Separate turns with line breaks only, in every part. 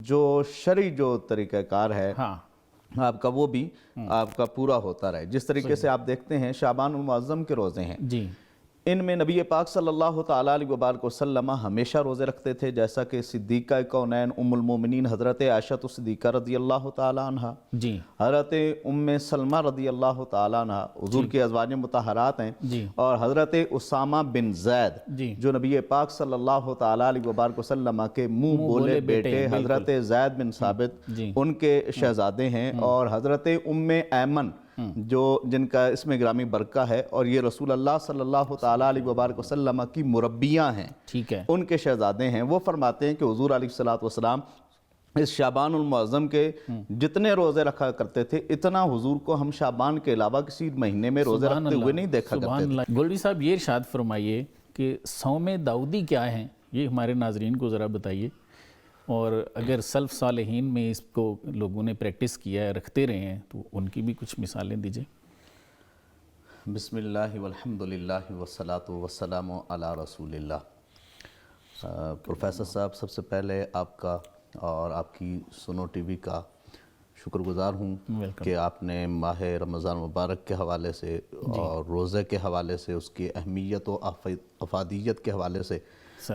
جو شرعی جو طریقہ کار ہے
ہاں
آپ کا وہ بھی آپ کا پورا ہوتا رہے. جس طریقے سے آپ دیکھتے ہیں شعبان المعظم کے روزے ہیں،
جی
ان میں نبی پاک صلی اللہ تعالیٰ علیہ وبارک وسلم ہمیشہ روزے رکھتے تھے، جیسا کہ صدیقہ کونین ام المومنین حضرت عائشہ صدیقہ رضی اللہ تعالیٰ عنہ،
جی
حضرت ام سلمہ رضی اللہ تعالیٰ عنہ حضور کی ازواج مطہرات ہیں،
جی
اور حضرت اسامہ بن زید
جی
جو نبی پاک صلی اللہ تعالیٰ علیہ وبارک وسلم کے منہ بولے بیٹے حضرت زید بن ثابت
جی
ان کے شہزادے ہیں، اور حضرت ام ایمن جو جن کا اسم گرامی برکہ ہے، اور یہ رسول اللہ صلی اللہ تعالیٰ علیہ وبارک وسلم کی مربیاں ہیں،
ٹھیک ہے.
ان کے شہزادے ہیں. وہ فرماتے ہیں کہ حضور علیہ الصلوۃ اس شعبان المعظم کے جتنے روزے رکھا کرتے تھے اتنا حضور کو ہم شعبان کے علاوہ کسی مہینے میں روزے رکھتے ہوئے نہیں دیکھا کرتے تھے.
گولوی صاحب یہ ارشاد فرمائیے کہ صوم داؤدی کیا ہیں، یہ ہمارے ناظرین کو ذرا بتائیے، اور اگر سلف صالحین میں اس کو لوگوں نے پریکٹس کیا ہے، رکھتے رہے ہیں، تو ان کی بھی کچھ مثالیں دیجئے.
بسم اللہ والحمد للہ والصلاة والسلام علی رسول اللہ. پروفیسر صاحب، سب سے پہلے آپ کا اور آپ کی سنو ٹی وی کا شکر گزار ہوں کہ آپ نے ماہ رمضان مبارک کے حوالے سے اور روزے کے حوالے سے، اس کی اہمیت و افادیت کے حوالے سے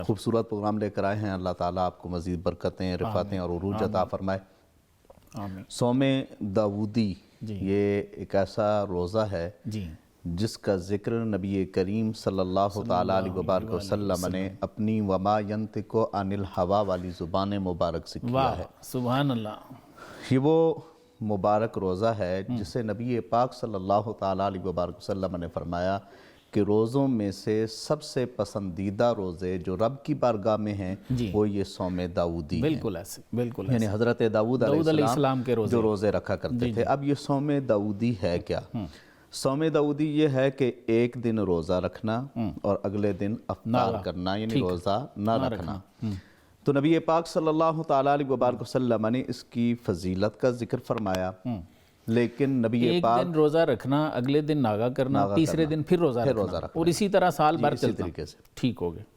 خوبصورت پروگرام لے کر آئے ہیں. اللہ تعالیٰ آپ کو مزید برکتیں، رفعتیں اور عروج عطا فرمائے. صوم داؤدی یہ ایک ایسا روزہ ہے جس کا ذکر نبی کریم صلی اللہ تعالیٰ علیہ وبارک وسلم نے اپنی وما ینطق عن الہوا والی زبان مبارک سے کیا ہے.
سبحان اللہ.
یہ وہ مبارک روزہ ہے جسے نبی پاک صلی اللہ تعالیٰ علیہ وبارک وسلم نے فرمایا کہ روزوں میں سے سب سے پسندیدہ روزے جو رب کی بارگاہ میں ہیں وہ یہ صوم داؤدی ہیں.
بالکل ایسے، بالکل
یعنی حضرت داؤد علیہ السلام
کے روزے
جو روزے رکھا کرتے تھے. اب یہ صوم داؤدی ہے کیا؟ صوم داؤدی یہ ہے کہ ایک دن روزہ رکھنا اور اگلے دن افطار کرنا، یعنی روزہ نہ رکھنا. تو نبی پاک صلی اللہ تعالیٰ علیہ وبارک وسلم نے اس کی فضیلت کا ذکر فرمایا، لیکن نبی پاک
ایک دن روزہ رکھنا، اگلے دن ناغہ کرنا، تیسرے دن پھر روزہ رکھنا، اور اسی طرح سال بھر چلتا.
طریقے سے
ٹھیک ہو گئے.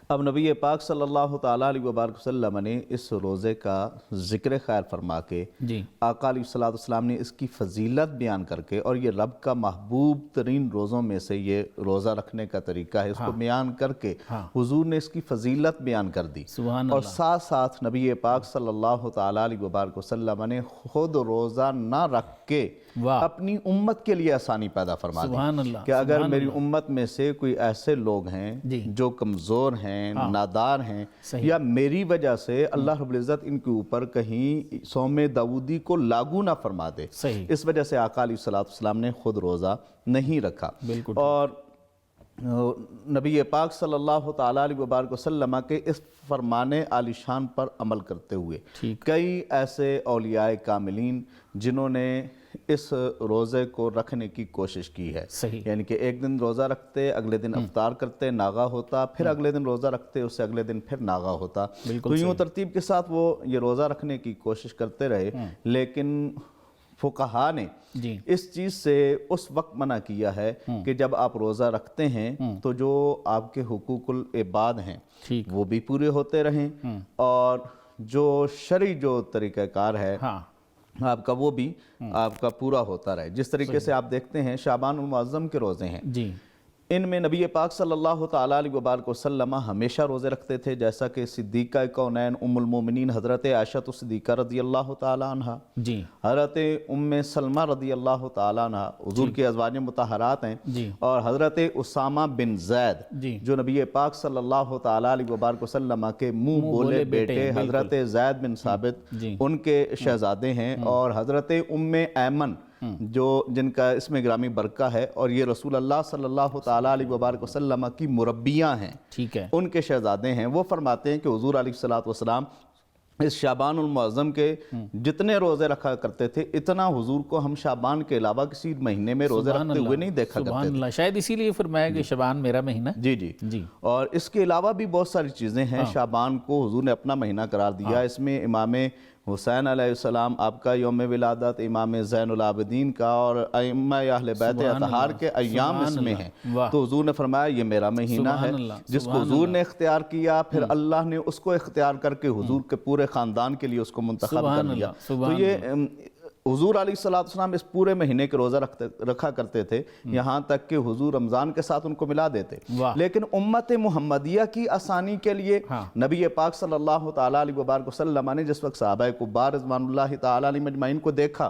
اب نبی پاک صلی اللہ تعالیٰ علیہ وبارک وسلم نے اس روزے کا ذکر خیر فرما کے آقا علیہ السلام نے اس کی فضیلت بیان کر کے، اور یہ رب کا محبوب ترین روزوں میں سے یہ روزہ رکھنے کا طریقہ ہے، اس کو بیان کر کے حضور نے اس کی فضیلت بیان کر دی. اور ساتھ ساتھ نبی پاک صلی اللہ تعالیٰ علیہ وبارک وسلم نے خود روزہ نہ رکھ کے اپنی امت کے لیے آسانی پیدا فرما دی کہ اگر میری امت میں سے کوئی ایسے لوگ ہیں جو کمزور ہیں، نادار ہیں، یا میری وجہ سے اللہ رب العزت ان کے اوپر کہیں صوم داؤدی کو لاگو نہ فرما دے، اس وجہ سے آقا علیہ السلام نے خود روزہ نہیں رکھا. اور نبی پاک صلی اللہ تعالیٰ علیہ وبارک وسلم کے اس فرمان عالی شان پر عمل کرتے ہوئے کئی ایسے اولیاء کاملین جنہوں نے اس روزے کو رکھنے کی کوشش کی ہے. یعنی کہ ایک دن روزہ رکھتے، اگلے دن افطار کرتے، ناغہ ہوتا، پھر اگلے دن روزہ رکھتے، اس سے اگلے دن پھر ناغہ ہوتا. تو یوں ترتیب کے ساتھ وہ یہ روزہ رکھنے کی کوشش کرتے رہے. لیکن فقہا نے اس چیز سے اس وقت منع کیا ہے کہ جب آپ روزہ رکھتے ہیں تو جو آپ کے حقوق العباد ہیں وہ بھی پورے ہوتے رہیں، اور جو شرعی جو طریقہ کار ہے آپ کا وہ بھی آپ کا پورا ہوتا رہے. جس طریقے سے آپ دیکھتے ہیں شعبان المعظم کے روزے ہیں، ان میں نبی پاک صلی اللہ تعالیٰ علیہ وبارک وسلم ہمیشہ روزے رکھتے تھے، جیسا کہ صدیقہ کونین ام المومنین حضرت عائشہ صدیقہ رضی اللہ تعالیٰ عنہ، حضرت ام سلمہ رضی اللہ تعالیٰ عنہ حضور کی ازواج مطہرات ہیں، اور حضرت اسامہ بن زید جو نبی پاک صلی اللہ تعالیٰ علیہ وبارک وسلم کے منہ بولے بیٹے حضرت زید بن ثابت ان کے شہزادے ہیں، اور حضرت ام ایمن جو جن کا اسم گرامی برکہ ہے، اور یہ رسول اللہ صلی اللہ تعالیٰ علیہ وبارک وسلم کی مربیاں ہیں، ان کے شہزادے ہیں. وہ فرماتے ہیں کہ حضور علیہ السلام اس شعبان المعظم کے جتنے روزے رکھا کرتے تھے اتنا حضور کو ہم شعبان کے علاوہ کسی مہینے میں روزے رکھتے ہوئے نہیں دیکھا کرتے تھے.
شاید اسی لیے فرمایا کہ شعبان میرا مہینہ.
جی. اور اس کے علاوہ بھی بہت ساری چیزیں ہیں. شعبان کو حضور نے اپنا مہینہ قرار دیا. اس میں امام حسین علیہ السلام آپ کا یوم ولادت، امام زین العابدین کا اور ائمہ اہل بیت اطہار کے ایام اس میں ہیں، تو حضور نے فرمایا یہ میرا مہینہ ہے، جس کو حضور نے اختیار کیا پھر اللہ نے اس کو اختیار کر کے حضور کے پورے خاندان کے لیے اس کو منتخب کر لیا۔ تو یہ حضور علیہ السلام اس پورے مہینے کے روزہ رکھا کرتے تھے، یہاں تک کہ حضور رمضان کے ساتھ ان کو ملا دیتے۔ لیکن امت محمدیہ کی آسانی کے لیے نبی پاک صلی اللہ تعالیٰ علیہ وبارک وسلم نے جس وقت صحابہ کبار رضوان اللہ تعالیٰ علیہ مجمعین کو دیکھا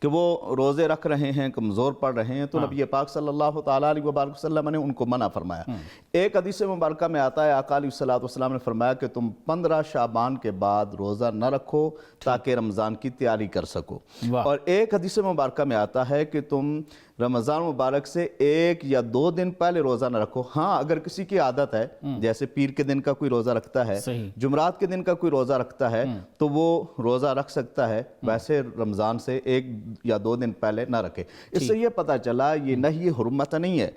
کہ وہ روزے رکھ رہے ہیں، کمزور پڑ رہے ہیں، تو نبی پاک صلی اللہ تعالیٰ علیہ وبارک وسلم نے ان کو منع فرمایا۔ ایک حدیث مبارکہ میں آتا ہے آقا علیہ السلام نے فرمایا کہ تم 15 شعبان کے بعد روزہ نہ رکھو تاکہ رمضان کی تیاری کر سکو، اور ایک حدیث مبارکہ میں آتا ہے کہ تم رمضان مبارک سے 1 یا 2 دن پہلے روزہ نہ رکھو۔ ہاں اگر کسی کی عادت ہے، جیسے پیر کے دن کا کوئی روزہ رکھتا ہے، جمعرات کے دن کا کوئی روزہ رکھتا ہے، تو وہ روزہ رکھ سکتا ہے، ویسے رمضان سے 1 یا 2 دن پہلے نہ رکھے۔ اس سے یہ پتہ چلا یہ نہی حرمت نہیں ہے،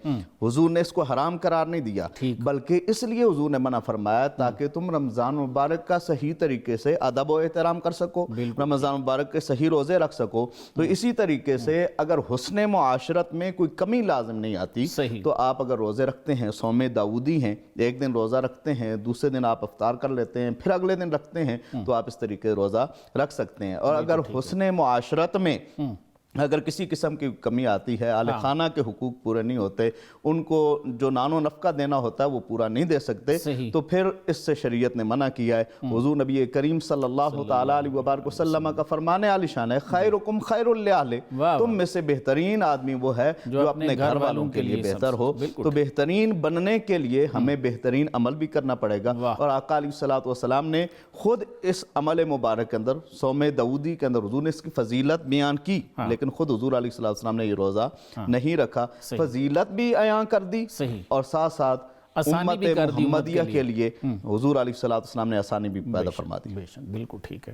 حضور نے اس کو حرام قرار نہیں دیا، بلکہ اس لیے حضور نے منع فرمایا تاکہ تم رمضان مبارک کا صحیح طریقے سے ادب و احترام کر سکو، رمضان مبارک کے صحیح روزے رکھ سکو۔ تو اسی طریقے سے اگر حسن معاشرت میں کوئی کمی لازم نہیں آتی تو آپ اگر روزے رکھتے ہیں، صوم داؤدی ہیں، ایک دن روزہ رکھتے ہیں، دوسرے دن آپ افطار کر لیتے ہیں، پھر اگلے دن رکھتے ہیں، تو آپ اس طریقے سے روزہ رکھ سکتے ہیں۔ اور اگر حسن معاشرت میں اگر کسی قسم کی کمی آتی ہے، اہل خانہ کے حقوق پورے نہیں ہوتے، ان کو جو نان و نفقہ دینا ہوتا ہے وہ پورا نہیں دے سکتے، تو پھر اس سے شریعت نے منع کیا ہے۔ حضور نبی کریم صلی اللہ تعالیٰ علیہ وبارک وسلم کا فرمان عالی شان ہے، خیرکم خیر لأہلہ، تم میں سے بہترین آدمی وہ ہے جو اپنے گھر والوں کے لیے بہتر ہو۔ تو بہترین بننے کے لیے ہمیں بہترین عمل بھی کرنا پڑے گا، اور آقا علیہ السلام نے خود اس عمل مبارک کے اندر، صوم داؤدی کے اندر حضور نے اس کی فضیلت بیان کی، لیکن خود حضور علیہ السلام نے یہ روزہ نہیں رکھا، فضیلت بھی عیاں کر دی اور ساتھ ساتھ امت محمدیہ کے لیے حضور علیہ السلام نے آسانی بھی پیدا فرما دی۔
بالکل ٹھیک ہے۔